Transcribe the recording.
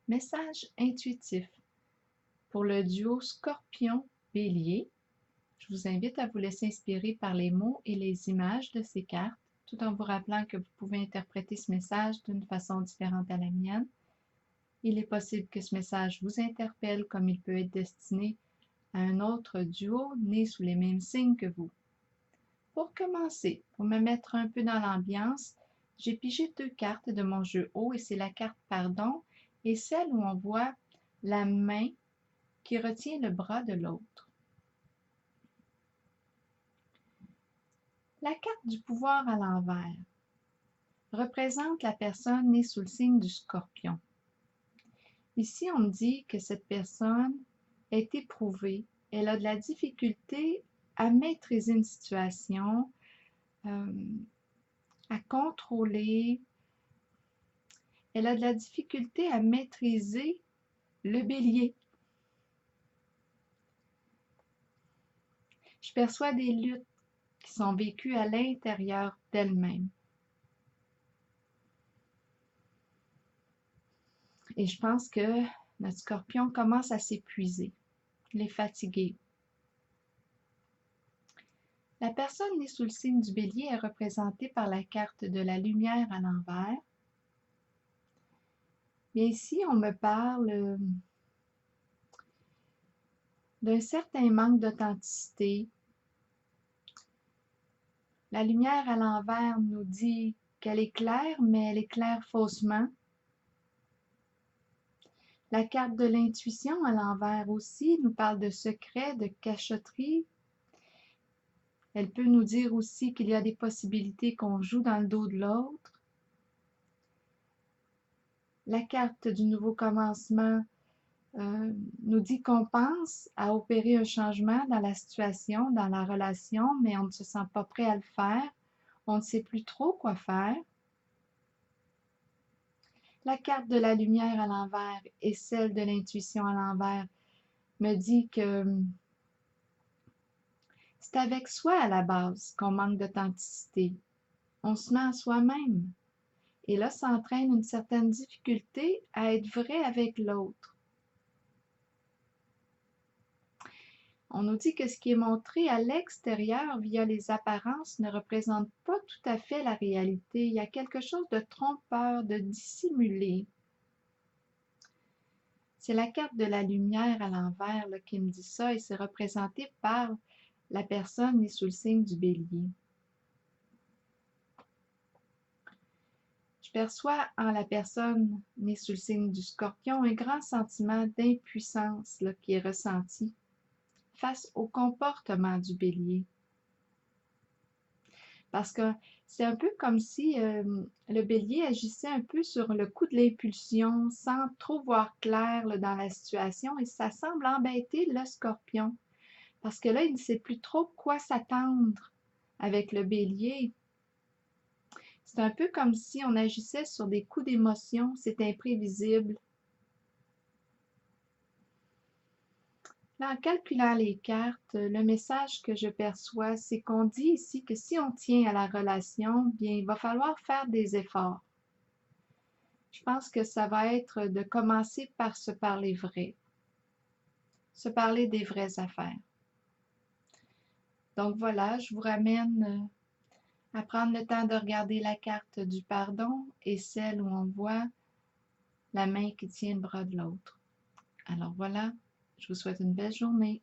Message intuitif pour le duo Scorpion-Bélier. Je vous invite à vous laisser inspirer par les mots et les images de ces cartes, tout en vous rappelant que vous pouvez interpréter ce message d'une façon différente à la mienne. Il est possible que ce message vous interpelle comme il peut être destiné à un autre duo né sous les mêmes signes que vous. Pour commencer, pour me mettre un peu dans l'ambiance, j'ai pigé 2 cartes de mon jeu haut et c'est la carte Pardon et celle où on voit la main qui retient le bras de l'autre. La carte du pouvoir à l'envers représente la personne née sous le signe du Scorpion. Ici, on me dit que cette personne est éprouvée, elle a de la difficulté à maîtriser une situation, à contrôler, elle a de la difficulté à maîtriser le Bélier. Je perçois des luttes qui sont vécues à l'intérieur d'elle-même. Et je pense que notre Scorpion commence à s'épuiser. Il est fatigué. La personne née sous le signe du Bélier est représentée par la carte de la lumière à l'envers. Mais ici, on me parle d'un certain manque d'authenticité. La lumière à l'envers nous dit qu'elle éclaire, mais elle éclaire faussement. La carte de l'intuition à l'envers aussi nous parle de secrets, de cachotterie. Elle peut nous dire aussi qu'il y a des possibilités qu'on joue dans le dos de l'autre. La carte du nouveau commencement nous dit qu'on pense à opérer un changement dans la situation, dans la relation, mais on ne se sent pas prêt à le faire. On ne sait plus trop quoi faire. La carte de la lumière à l'envers et celle de l'intuition à l'envers me dit que c'est avec soi à la base qu'on manque d'authenticité. On se ment à soi-même. Et là, ça entraîne une certaine difficulté à être vrai avec l'autre. On nous dit que ce qui est montré à l'extérieur via les apparences ne représente pas tout à fait la réalité. Il y a quelque chose de trompeur, de dissimulé. C'est la carte de la lumière à l'envers qui me dit ça et c'est représenté par la personne née sous le signe du Bélier. Je perçois en la personne née sous le signe du Scorpion un grand sentiment d'impuissance qui est ressenti face au comportement du Bélier. Parce que c'est un peu comme si le Bélier agissait un peu sur le coup de l'impulsion, sans trop voir clair dans la situation, et ça semble embêter le Scorpion. Parce que là, il ne sait plus trop quoi s'attendre avec le Bélier. C'est un peu comme si on agissait sur des coups d'émotion, c'est imprévisible. Là, en calculant les cartes, le message que je perçois, c'est qu'on dit ici que si on tient à la relation, bien, il va falloir faire des efforts. Je pense que ça va être de commencer par se parler vrai, se parler des vraies affaires. Donc voilà, je vous ramène à prendre le temps de regarder la carte du pardon et celle où on voit la main qui tient le bras de l'autre. Alors voilà, je vous souhaite une belle journée.